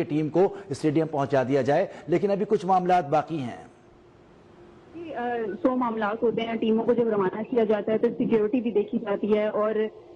کہ ٹیم کو اسٹیڈیم پہنچا دیا جائے، لیکن ابھی کچھ معاملات باقی ہیں۔ 100 معاملات ہوتے ہیں، ٹیموں کو جب روانہ کیا جاتا ہے تو سیکیورٹی بھی دیکھی جاتی ہے، اور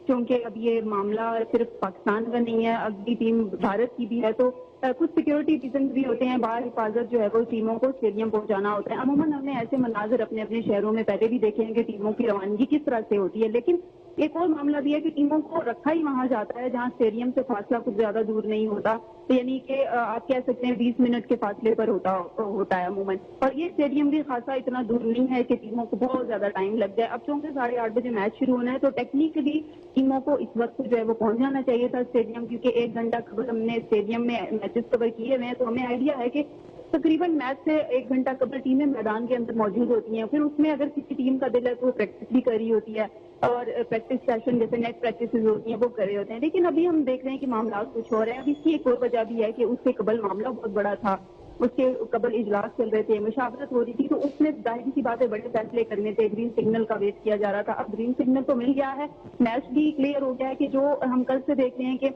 چونکہ اب یہ معاملہ صرف پاکستان کا نہیں ہے، اگلی ٹیم بھارت کی بھی ہے، تو کچھ سیکیورٹی ریزنز بھی ہوتے ہیں، باہر حفاظت جو ہے وہ ٹیموں کو اسٹیڈیم پہنچانا ہوتا ہے۔ عموماً ہم نے ایسے مناظر اپنے اپنے شہروں میں پہلے بھی دیکھے ہیں کہ ٹیموں کی روانگی کس طرح سے ہوتی ہے، لیکن ایک اور معاملہ بھی ہے کہ ٹیموں کو رکھا ہی وہاں جاتا ہے جہاں اسٹیڈیم سے فاصلہ کچھ زیادہ دور نہیں ہوتا، یعنی کہ آپ کہہ سکتے ہیں 20 منٹ کے فاصلے پر ہوتا ہے عموماً، اور یہ اسٹیڈیم بھی خاصا اتنا دور نہیں ہے کہ ٹیموں کو بہت زیادہ ٹائم لگ جائے۔ اب چونکہ 8:30 بجے میچ شروع ہونا ہے تو ٹیکنیکلی ٹیموں کو اس وقت جو ہے وہ پہنچ جانا چاہیے تھا اسٹیڈیم، کیونکہ 1 گھنٹہ قبل ہم نے اسٹیڈیم میں میچز کور کیے ہوئے ہیں، تو ہمیں آئیڈیا ہے کہ تقریباً میچ سے 1 گھنٹہ قبل ٹیمیں میدان کے اندر موجود ہوتی ہیں، پھر اس میں اگر کسی ٹیم کا دل ہے تو وہ پریکٹس بھی کر رہی ہوتی ہے، اور پریکٹس سیشن جیسے نیٹ پریکٹسز ہوتی ہیں وہ کر رہے ہوتے ہیں، لیکن ابھی ہم دیکھ رہے ہیں کہ معاملات کچھ اور ہیں۔ اب اس کی ایک اور وجہ بھی ہے کہ اس سے قبل معاملہ بہت بڑا تھا، اس کے قبل اجلاس چل رہے تھے، مشاورت ہو رہی تھی، تو اس میں ظاہر سی باتیں بڑے فیصلے کرنے تھے، گرین سگنل کا ویٹ کیا جا رہا تھا۔ اب گرین سگنل تو مل گیا ہے، میچ بھی کلیئر ہو گیا ہے، کہ جو ہم کل سے دیکھ رہے ہیں کہ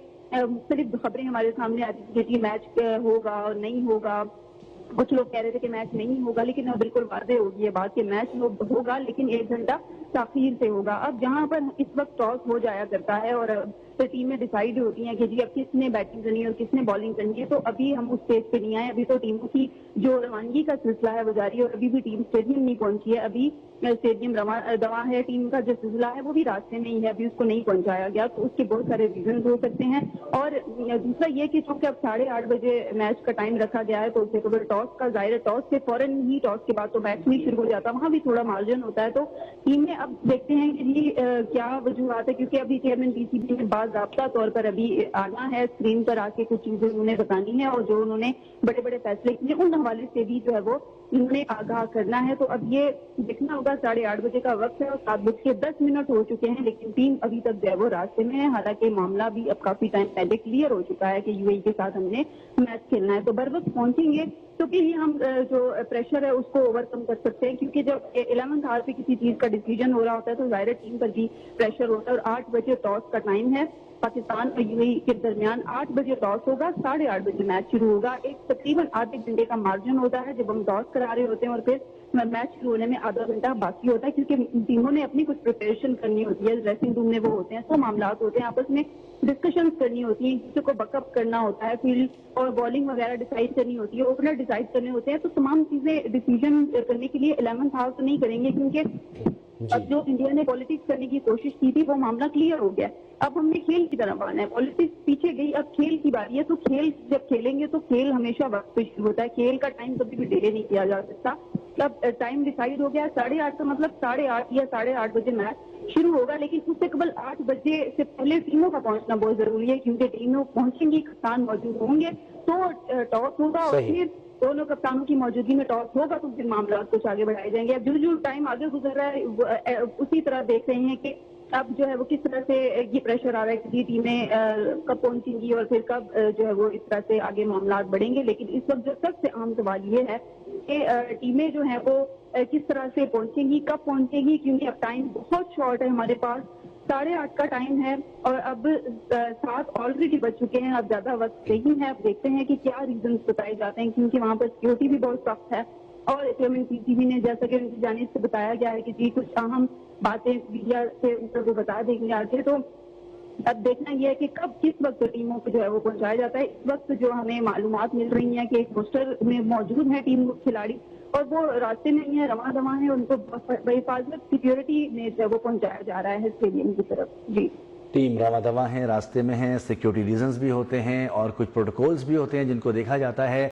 مختلف خبریں ہمارے سامنے آتی تھی کہ میچ ہوگا اور نہیں ہوگا، کچھ لوگ کہہ رہے تھے کہ میچ نہیں ہوگا، لیکن اب بالکل واضح ہوگی یہ بات کہ میچ ہوگا، لیکن 1 گھنٹہ تاخیر سے ہوگا۔ اب جہاں پر اس وقت ٹاس ہو جایا کرتا ہے اور ٹیمیں ڈیسائیڈ ہوتی ہیں کہ جی اب کس نے بیٹنگ کرنی ہے اور کس نے بالنگ کرنی ہے، تو ابھی ہم اس اسٹیج پہ نہیں آئے، ابھی تو ٹیموں کی جو روانگی کا سلسلہ ہے وہ جاری ہے، اور ابھی بھی ٹیم اسٹیڈیم نہیں پہنچی ہے، ابھی اسٹیڈیم رواں ہے، ٹیم کا جو سلسلہ ہے وہ بھی راستے میں ہی ہے، ابھی اس کو نہیں پہنچایا گیا، تو اس کے بہت سارے ریزنز ہو سکتے ہیں۔ اور دوسرا یہ کہ چونکہ اب 8:30 بجے میچ کا ٹائم رکھا گیا ہے، تو اس سے قبل ٹاس کا ظاہر ہے، ٹاس سے فوراً ہی ٹاس کے بعد تو میچ نہیں شروع ہو جاتا، وہاں بھی تھوڑا مارجن ہوتا ہے، تو ٹیمیں اب دیکھتے ہیں کہ جی کیا وجوہات ہے، کیونکہ ابھی چیئرمین پی سی بی نے باضابطہ طور پر ابھی آنا ہے، اسکرین پر آ کے کچھ چیزیں انہوں نے بتانی ہے، اور جو انہوں نے بڑے بڑے فیصلے کیے ان حوالے سے بھی جو ہے وہ انہوں نے آگاہ کرنا ہے، تو اب یہ دیکھنا ہوگا۔ 8:30 بجے کا وقت ہے اور 7:10 ہو چکے ہیں، لیکن ٹیم ابھی تک جو ہے وہ راستے میں ہے، حالانکہ معاملہ بھی اب کافی ٹائم پہلے کلیئر ہو چکا ہے کہ یو اے ای کے ساتھ ہم نے میچ کھیلنا ہے، تو بر وقت پہنچیں گے تو پھر ہی ہم جو پریشر ہے اس کو اوور کم کر سکتے ہیں، کیونکہ جب 11 آور پہ کسی چیز کا ڈیسیجن ہو رہا ہوتا ہے تو ظاہر ٹیم پر بھی پریشر ہوتا ہے، اور 8 بجے ٹاس کا ٹائم ہے پاکستان اور یو اے ای کے درمیان، 8 بجے ٹاس ہوگا، 8:30 بجے میچ شروع ہوگا، ایک تقریباً آدھے گھنٹے کا مارجن ہوتا ہے جب ہم ٹاس کرا رہے ہوتے ہیں، اور پھر میچ شروع ہونے میں آدھا گھنٹہ باقی ہوتا ہے، کیونکہ ٹیموں نے اپنی کچھ پریپریشن کرنی ہوتی ہے، ڈریسنگ روم میں وہ ہوتے ہیں، 100 معاملات ہوتے ہیں، آپس میں ڈسکشنز کرنی ہوتی ہیں، کسی کو بیک اپ کرنا ہوتا ہے، فیلڈ اور بالنگ وغیرہ ڈیسائیڈ کرنی ہوتی ہے، اوپنر ڈیسائیڈ کرنے ہوتے ہیں، تو تمام چیزیں ڈیسیجن کرنے کے لیے 11 آور تو نہیں کریں گے، کیونکہ اب جو انڈیا نے پالیٹکس کرنے کی کوشش کی تھی وہ معاملہ کلیئر ہو گیا، اب ہم نے کھیل کی طرف آنا ہے، پالیٹکس پیچھے گئی، اب کھیل کی باری ہے، تو کھیل جب کھیلیں گے تو کھیل ہمیشہ وقت پہ شروع ہوتا ہے، کھیل کا ٹائم کبھی بھی ڈیلے نہیں کیا جا سکتا۔ اب ٹائم ڈیسائیڈ ہو گیا 8:30 کا مطلب 8:30 یا 8:30 بجے میچ شروع ہوگا، لیکن اس سے قبل 8 بجے سے پہلے ٹیموں کا پہنچنا بہت ضروری ہے، کیونکہ ٹیموں پہنچیں گی، کپتان موجود ہوں گے تو ٹاس ہوگا، اور پھر دونوں کپتانوں کی موجودگی میں ٹاس ہوگا تو پھر معاملات کچھ آگے بڑھائے جائیں گے۔ اب جو ٹائم آگے گزر رہا ہے اسی طرح دیکھ رہے ہیں کہ اب جو ہے وہ کس طرح سے یہ پریشر آ رہا ہے کہ ٹیمیں کب پہنچیں گی اور پھر کب جو ہے وہ اس طرح سے آگے معاملات بڑھیں گے، لیکن اس وقت جو سب سے عام سوال یہ ہے کہ ٹیمیں جو ہیں وہ کس طرح سے پہنچیں گی، کب پہنچیں گی، کیونکہ اب ٹائم بہت شارٹ ہے ہمارے پاس، 8:30 کا ٹائم ہے اور اب 7 آلریڈی بج چکے ہیں، اب زیادہ وقت نہیں ہے۔ اب دیکھتے ہیں کہ کیا ریزنز بتائے جاتے ہیں، کیونکہ وہاں پر سیکورٹی بھی بہت سخت ہے، اور چیئرمین پی سی بی نے جیسا کہ ان کی جانب سے بتایا گیا ہے کہ جی کچھ اہم باتیں میڈیا سے اوپر وہ بتا دیں گے آگے، تو اب دیکھنا یہ ہے کہ کب کس وقت ٹیموں کو جو ہے وہ پہنچایا جاتا ہے۔ اس وقت جو ہمیں معلومات مل رہی ہیں کہ ایک پوسٹر میں موجود ہیں ٹیم کھلاڑی اور وہ راستے میں ہی ہیں، رواں دواں ہیں، ان کو بحفاظت سیکیورٹی میں جو ہے وہ پہنچایا جا رہا ہے اسٹیڈیم کی طرف۔ جی ٹیم رواں دواں ہیں، راستے میں ہیں، سیکیورٹی ریزنز بھی ہوتے ہیں اور کچھ پروٹوکولز بھی ہوتے ہیں جن کو دیکھا جاتا ہے۔